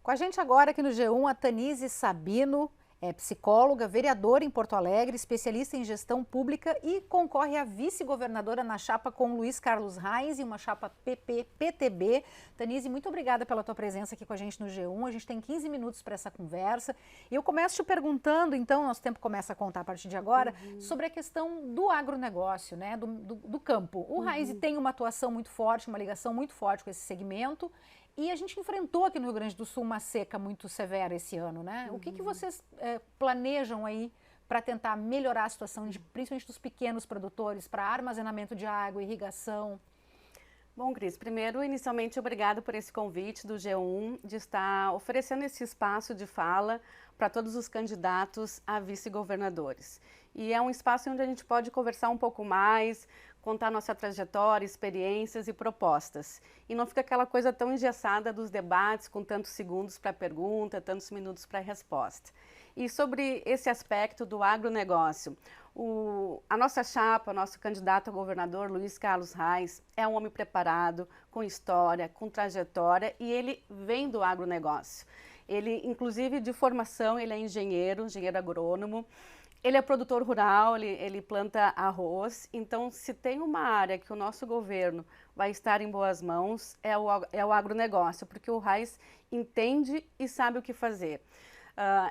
Com a gente agora aqui no G1, a Tanise Sabino, é psicóloga, vereadora em Porto Alegre, especialista em gestão pública e concorre a vice-governadora na chapa com Luiz Carlos Reis, em uma chapa PP-PTB. Tanise, muito obrigada pela tua presença aqui com a gente no G1. A gente tem 15 minutos para essa conversa. E eu começo te perguntando, então, nosso tempo começa a contar a partir de agora, sobre a questão do agronegócio, né, do campo. O Reis tem uma atuação muito forte, uma ligação muito forte com esse segmento. E a gente enfrentou aqui no Rio Grande do Sul uma seca muito severa esse ano, né? O que vocês planejam aí para tentar melhorar a situação, principalmente dos pequenos produtores, para armazenamento de água, irrigação? Bom, Cris, primeiro, inicialmente, obrigado por esse convite do G1 de estar oferecendo esse espaço de fala para todos os candidatos a vice-governadores. E é um espaço onde a gente pode conversar um pouco mais, contar nossa trajetória, experiências e propostas. E não fica aquela coisa tão engessada dos debates, com tantos segundos para pergunta, tantos minutos para resposta. E sobre esse aspecto do agronegócio, a nossa chapa, nosso candidato a governador, Luiz Carlos Reis, é um homem preparado, com história, com trajetória, e ele vem do agronegócio. Ele, inclusive, de formação, ele é engenheiro agrônomo. Ele é produtor rural, ele planta arroz, então se tem uma área que o nosso governo vai estar em boas mãos, é o agronegócio, porque o Reis entende e sabe o que fazer.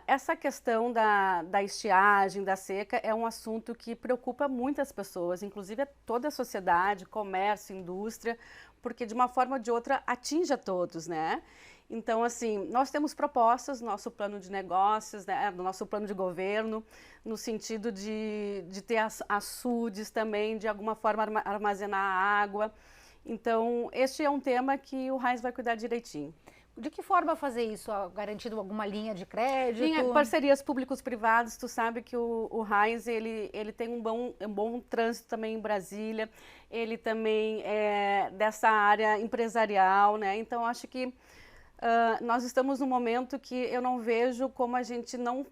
Essa questão da estiagem, da seca, é um assunto que preocupa muitas pessoas, inclusive toda a sociedade, comércio, indústria, porque de uma forma ou de outra atinge a todos, né? Então, assim, nós temos propostas no nosso plano de negócios, né, no nosso plano de governo, no sentido de ter açudes também, de alguma forma armazenar água. Então, este é um tema que o Reis vai cuidar direitinho. De que forma fazer isso? Garantindo alguma linha de crédito? Parcerias públicos-privados, tu sabe que o Reis, ele tem um bom trânsito também em Brasília, ele também é dessa área empresarial, né? Então, acho que nós estamos num momento que eu não vejo como a gente não...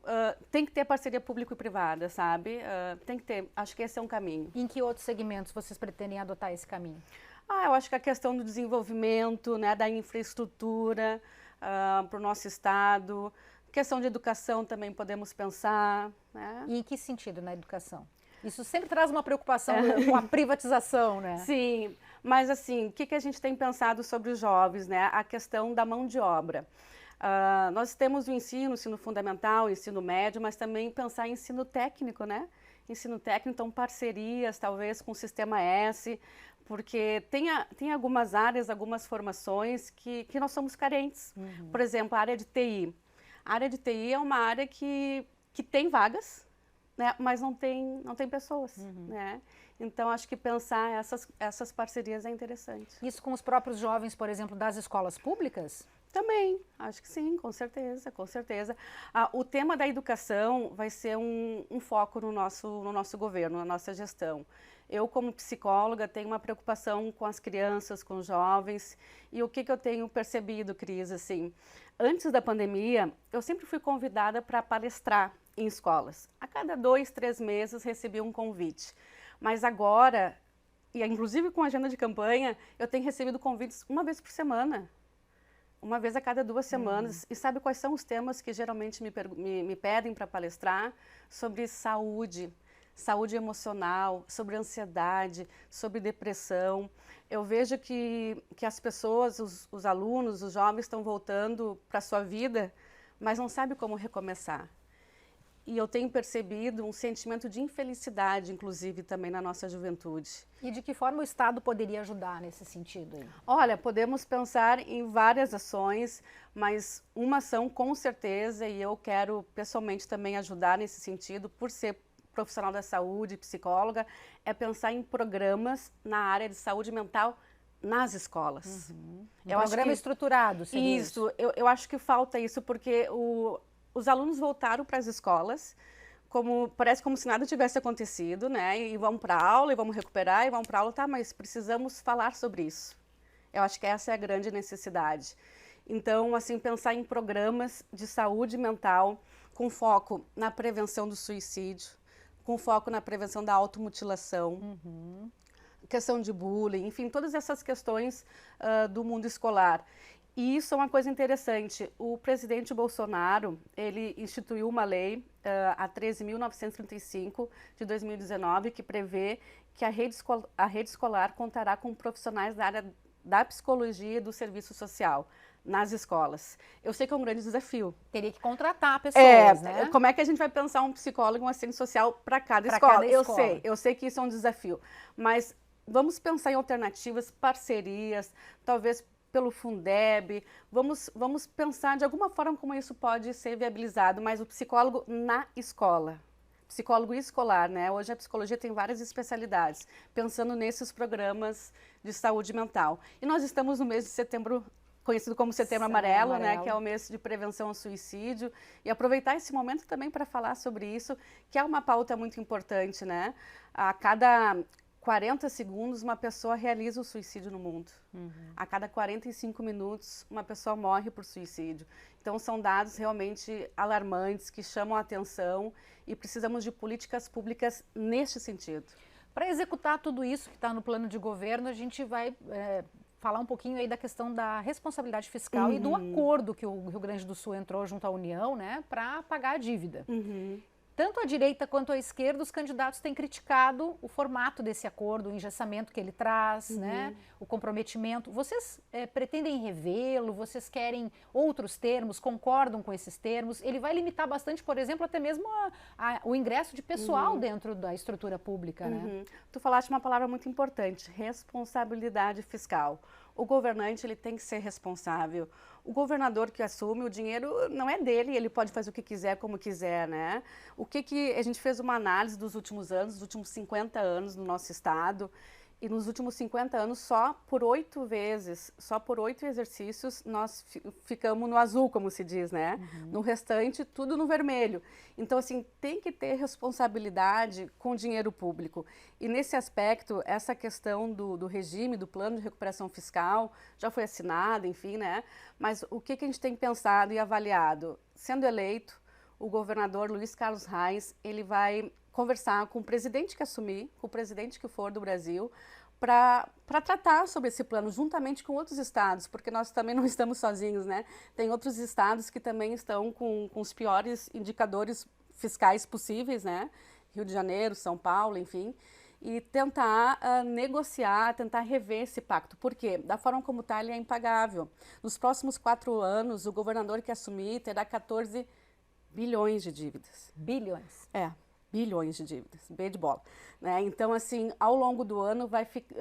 tem que ter parceria público e privada, sabe? Tem que ter, acho que esse é um caminho. Em que outros segmentos vocês pretendem adotar esse caminho? Eu acho que a questão do desenvolvimento, né, da infraestrutura para o nosso estado, questão de educação também podemos pensar. Né? E em que sentido na educação? Isso sempre traz uma preocupação com a privatização, né? Sim, mas assim, o que a gente tem pensado sobre os jovens, né? A questão da mão de obra. Nós temos o ensino fundamental, o ensino médio, mas também pensar em ensino técnico, né? Ensino técnico, então parcerias, talvez com o Sistema S, porque tem algumas áreas, algumas formações que nós somos carentes. Por exemplo, a área de TI. A área de TI é uma área que tem vagas, né, mas não tem pessoas, né? Então, acho que pensar essas parcerias é interessante. Isso com os próprios jovens, por exemplo, das escolas públicas? Também, acho que sim, com certeza, com certeza. O tema da educação vai ser um foco no nosso governo, na nossa gestão. Eu, como psicóloga, tenho uma preocupação com as crianças, com os jovens, e o que eu tenho percebido, Cris, assim, antes da pandemia, eu sempre fui convidada para palestrar em escolas. A cada 2, 3 meses recebi um convite, mas agora, e inclusive com a agenda de campanha, eu tenho recebido convites uma vez por semana. Uma vez a cada 2 semanas. E sabe quais são os temas que geralmente me pedem para palestrar? Sobre saúde, saúde emocional, sobre ansiedade, sobre depressão. Eu vejo que as pessoas, os alunos, os jovens estão voltando para a sua vida, mas não sabem como recomeçar. E eu tenho percebido um sentimento de infelicidade, inclusive, também na nossa juventude. E de que forma o Estado poderia ajudar nesse sentido? Aí? Olha, podemos pensar em várias ações, mas uma ação com certeza, e eu quero pessoalmente também ajudar nesse sentido, por ser profissional da saúde, psicóloga, é pensar em programas na área de saúde mental nas escolas. Um programa estruturado, seria isso? Eu acho que falta isso, porque os alunos voltaram para as escolas, parece como se nada tivesse acontecido, né? E vão para a aula, e vamos recuperar, e vão para a aula, tá, mas precisamos falar sobre isso. Eu acho que essa é a grande necessidade. Então, assim, pensar em programas de saúde mental com foco na prevenção do suicídio, com foco na prevenção da automutilação, questão de bullying, enfim, todas essas questões do mundo escolar. E isso é uma coisa interessante. O presidente Bolsonaro, ele instituiu uma lei, a 13.935 de 2019, que prevê que a rede escolar contará com profissionais da área da psicologia e do serviço social nas escolas. Eu sei que é um grande desafio. Teria que contratar pessoas, né? Como é que a gente vai pensar um psicólogo, um assistente social para cada escola? Eu sei que isso é um desafio, mas vamos pensar em alternativas, parcerias, talvez pelo Fundeb, vamos pensar de alguma forma como isso pode ser viabilizado, mas o psicólogo na escola, psicólogo escolar, né? Hoje a psicologia tem várias especialidades, pensando nesses programas de saúde mental. E nós estamos no mês de setembro, conhecido como Setembro Amarelo, né? Que é o mês de prevenção ao suicídio, e aproveitar esse momento também para falar sobre isso, que é uma pauta muito importante, né? A cada 40 segundos, uma pessoa realiza o suicídio no mundo. A cada 45 minutos, uma pessoa morre por suicídio. Então, são dados realmente alarmantes, que chamam a atenção, e precisamos de políticas públicas neste sentido. Para executar tudo isso que está no plano de governo, a gente vai falar um pouquinho aí da questão da responsabilidade fiscal e do acordo que o Rio Grande do Sul entrou junto à União, né, para pagar a dívida. Tanto a direita quanto a esquerda, os candidatos têm criticado o formato desse acordo, o engessamento que ele traz, né, o comprometimento. Vocês pretendem revê-lo? Vocês querem outros termos? Concordam com esses termos? Ele vai limitar bastante, por exemplo, até mesmo o ingresso de pessoal dentro da estrutura pública, né? Tu falaste uma palavra muito importante, responsabilidade fiscal. O governante, ele tem que ser responsável. O governador que assume, o dinheiro não é dele, ele pode fazer o que quiser, como quiser, né? O que a gente fez uma análise dos últimos anos, dos últimos 50 anos no nosso estado, e nos últimos 50 anos, só por 8 exercícios, nós ficamos no azul, como se diz, né? No restante, tudo no vermelho. Então, assim, tem que ter responsabilidade com o dinheiro público. E nesse aspecto, essa questão do regime, do plano de recuperação fiscal, já foi assinado, enfim, né? Mas o que a gente tem pensado e avaliado? Sendo eleito, o governador Luiz Carlos Reis, ele vai conversar com o presidente que assumir, com o presidente que for do Brasil, para tratar sobre esse plano, juntamente com outros estados, porque nós também não estamos sozinhos, né? Tem outros estados que também estão com os piores indicadores fiscais possíveis, né? Rio de Janeiro, São Paulo, enfim, e tentar negociar, tentar rever esse pacto. Por quê? Da forma como está, ele é impagável. Nos próximos 4 anos, o governador que assumir terá 14 bilhões de dívidas. Bilhões? Bilhões de dívidas, B de bola, né? Então, assim, ao longo do ano,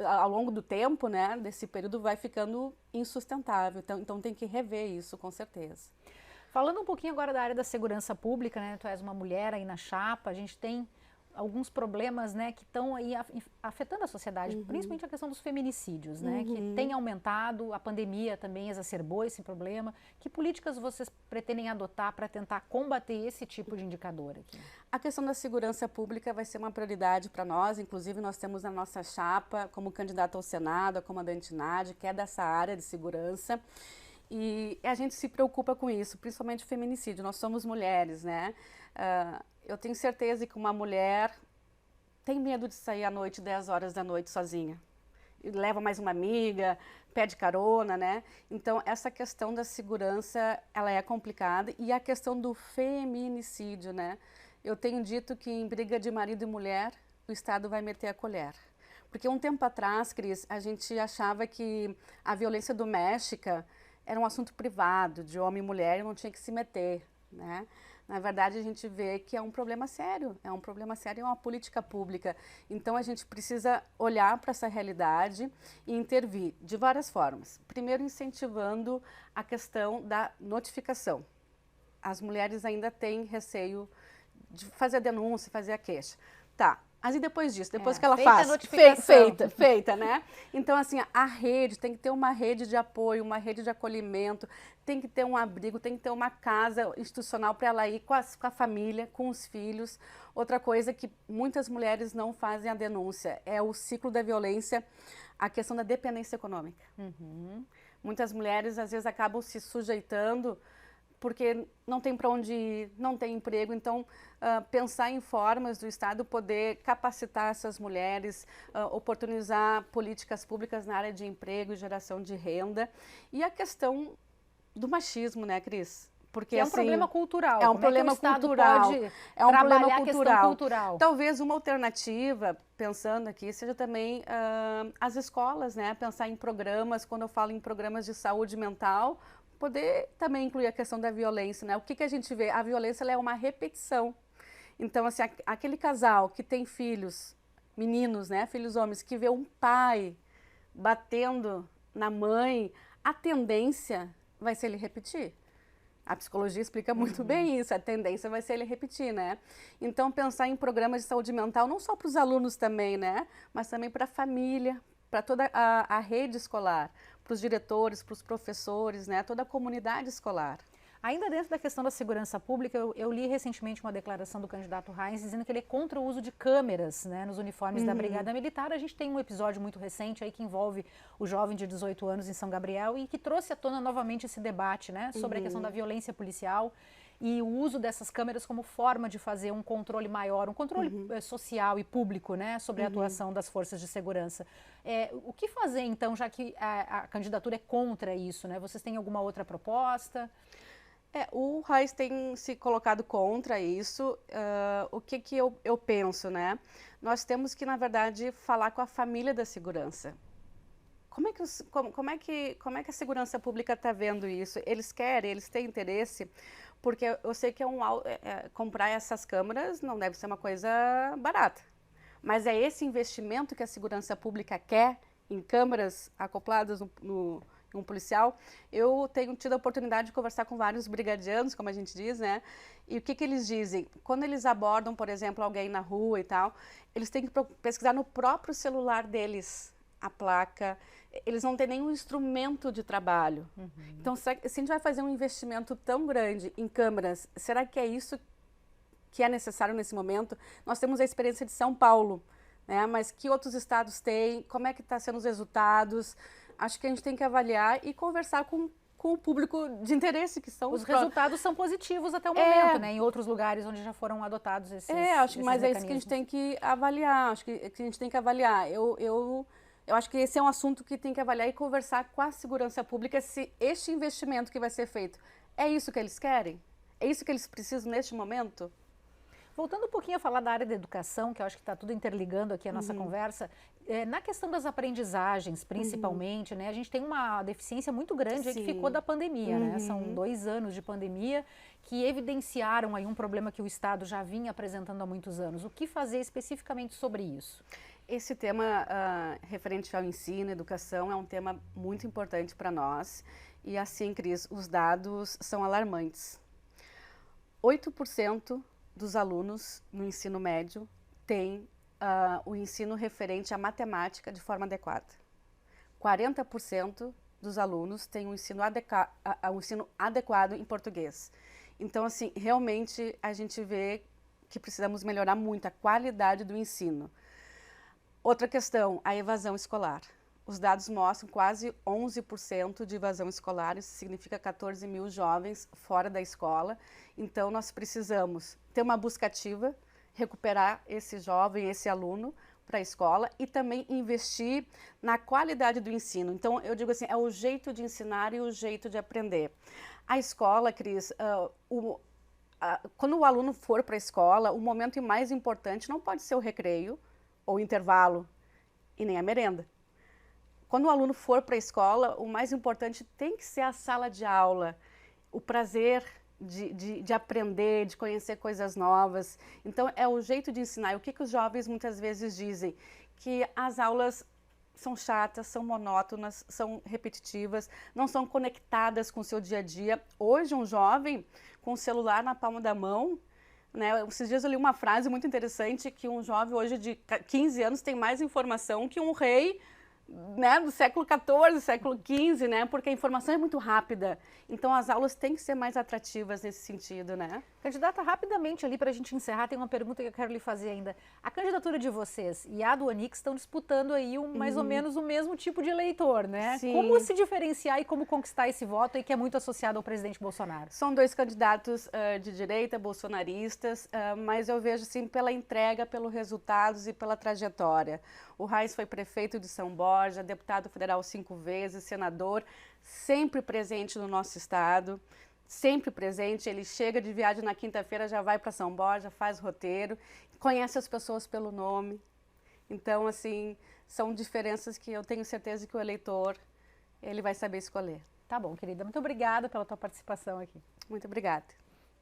ao longo do tempo, né, desse período, vai ficando insustentável. Então tem que rever isso, com certeza. Falando um pouquinho agora da área da segurança pública, né, tu és uma mulher aí na chapa, a gente tem alguns problemas, né, que estão aí afetando a sociedade, principalmente a questão dos feminicídios, né, que tem aumentado, a pandemia também exacerbou esse problema. Que políticas vocês pretendem adotar para tentar combater esse tipo de indicador aqui? A questão da segurança pública vai ser uma prioridade para nós, inclusive nós temos na nossa chapa, como candidata ao Senado, a comandante Nádia, que é dessa área de segurança, e a gente se preocupa com isso, principalmente o feminicídio. Nós somos mulheres, né? Eu tenho certeza que uma mulher tem medo de sair à noite, 10 horas da noite, sozinha. E leva mais uma amiga, pede carona, né? Então, essa questão da segurança, ela é complicada. E a questão do feminicídio, né? Eu tenho dito que em briga de marido e mulher, o Estado vai meter a colher. Porque um tempo atrás, Cris, a gente achava que a violência doméstica era um assunto privado, de homem e mulher, e não tinha que se meter, né? Na verdade, a gente vê que é um problema sério, é uma política pública. Então, a gente precisa olhar para essa realidade e intervir de várias formas. Primeiro, incentivando a questão da notificação. As mulheres ainda têm receio de fazer a denúncia, fazer a queixa. Tá. Mas e depois disso? Depois que ela faz? Feita, né? Então, assim, a rede, tem que ter uma rede de apoio, uma rede de acolhimento, tem que ter um abrigo, tem que ter uma casa institucional para ela ir com a família, com os filhos. Outra coisa que muitas mulheres não fazem a denúncia é o ciclo da violência, a questão da dependência econômica. Muitas mulheres, às vezes, acabam se sujeitando porque não tem para onde ir, não tem emprego. Então, pensar em formas do Estado poder capacitar essas mulheres, oportunizar políticas públicas na área de emprego e geração de renda. E a questão do machismo, né, Cris? Porque é um problema cultural. É um problema cultural. É um problema cultural. Talvez uma alternativa, pensando aqui, seja também as escolas, né? Pensar em programas, quando eu falo em programas de saúde mental, poder também incluir a questão da violência, né? O que a gente vê? A violência ela é uma repetição. Então, assim, aquele casal que tem filhos, meninos, né? Filhos homens, que vê um pai batendo na mãe, a tendência vai ser ele repetir. A psicologia explica muito bem isso, a tendência vai ser ele repetir, né? Então, pensar em programas de saúde mental, não só para os alunos também, né? Mas também para a família, para toda a rede escolar, para os diretores, para os professores, né? Toda a comunidade escolar. Ainda dentro da questão da segurança pública, eu li recentemente uma declaração do candidato Reins dizendo que ele é contra o uso de câmeras, né, nos uniformes da Brigada Militar. A gente tem um episódio muito recente aí que envolve o jovem de 18 anos em São Gabriel e que trouxe à tona novamente esse debate, né, sobre a questão da violência policial e o uso dessas câmeras como forma de fazer um controle maior, um controle social e público, né, sobre a atuação das forças de segurança. O que fazer, então, já que a candidatura é contra isso, né? Vocês têm alguma outra proposta? O Reis tem se colocado contra isso. O que eu penso, né? Nós temos que, na verdade, falar com a família da segurança. Como é que a segurança pública está vendo isso? Eles querem, eles têm interesse, porque eu sei que comprar essas câmeras não deve ser uma coisa barata. Mas é esse investimento que a segurança pública quer em câmeras acopladas um policial. Eu tenho tido a oportunidade de conversar com vários brigadianos, como a gente diz, né? E o que eles dizem? Quando eles abordam, por exemplo, alguém na rua e tal, eles têm que pesquisar no próprio celular deles a placa. Eles não têm nenhum instrumento de trabalho. Então, se a gente vai fazer um investimento tão grande em câmeras, será que é isso que é necessário nesse momento? Nós temos a experiência de São Paulo, né? Mas que outros estados têm? Como é que estão sendo os resultados? Acho que a gente tem que avaliar e conversar com o público de interesse, que são os resultados são positivos até o momento, né? Em outros lugares onde já foram adotados esses mas é isso que a gente tem que avaliar. Acho que a gente tem que avaliar. Eu acho que esse é um assunto que tem que avaliar e conversar com a segurança pública se este investimento que vai ser feito é isso que eles querem? É isso que eles precisam neste momento? Voltando um pouquinho a falar da área da educação, que eu acho que está tudo interligando aqui a nossa conversa, na questão das aprendizagens, principalmente, né, a gente tem uma deficiência muito grande aí que ficou da pandemia, né? São 2 anos de pandemia que evidenciaram aí um problema que o Estado já vinha apresentando há muitos anos. O que fazer especificamente sobre isso? Esse tema referente ao ensino, educação, é um tema muito importante para nós. E assim, Cris, os dados são alarmantes. 8% dos alunos no ensino médio têm o ensino referente à matemática de forma adequada. 40% dos alunos têm um ensino adequado em português. Então, assim, realmente a gente vê que precisamos melhorar muito a qualidade do ensino. Outra questão, a evasão escolar. Os dados mostram quase 11% de evasão escolar, isso significa 14 mil jovens fora da escola. Então, nós precisamos ter uma busca ativa, recuperar esse jovem, esse aluno para a escola e também investir na qualidade do ensino. Então, eu digo assim, é o jeito de ensinar e o jeito de aprender. A escola, Cris, quando o aluno for para a escola, o momento mais importante não pode ser o recreio ou o intervalo e nem a merenda. Quando o aluno for para a escola, o mais importante tem que ser a sala de aula, o prazer de aprender, de conhecer coisas novas. Então, é o jeito de ensinar. O que os jovens muitas vezes dizem? Que as aulas são chatas, são monótonas, são repetitivas, não são conectadas com o seu dia a dia. Hoje, um jovem com o celular na palma da mão, né? Esses dias eu li uma frase muito interessante, que um jovem hoje de 15 anos tem mais informação que um rei, né, do século XIV, século XV, né, porque a informação é muito rápida. Então, as aulas têm que ser mais atrativas nesse sentido, né? Candidata, rapidamente ali para a gente encerrar, tem uma pergunta que eu quero lhe fazer ainda. A candidatura de vocês e a do Onix estão disputando aí mais ou menos o mesmo tipo de eleitor, né? Sim. Como se diferenciar e como conquistar esse voto aí que é muito associado ao presidente Bolsonaro? São 2 candidatos de direita, bolsonaristas, mas eu vejo assim pela entrega, pelos resultados e pela trajetória. O Reis foi prefeito de São Borja, Borja, deputado federal 5 vezes, senador, sempre presente no nosso estado, sempre presente. Ele chega de viagem na quinta-feira, já vai para São Borja, faz roteiro, conhece as pessoas pelo nome. Então, assim, são diferenças que eu tenho certeza que o eleitor, ele vai saber escolher. Tá bom, querida. Muito obrigada pela tua participação aqui. Muito obrigada.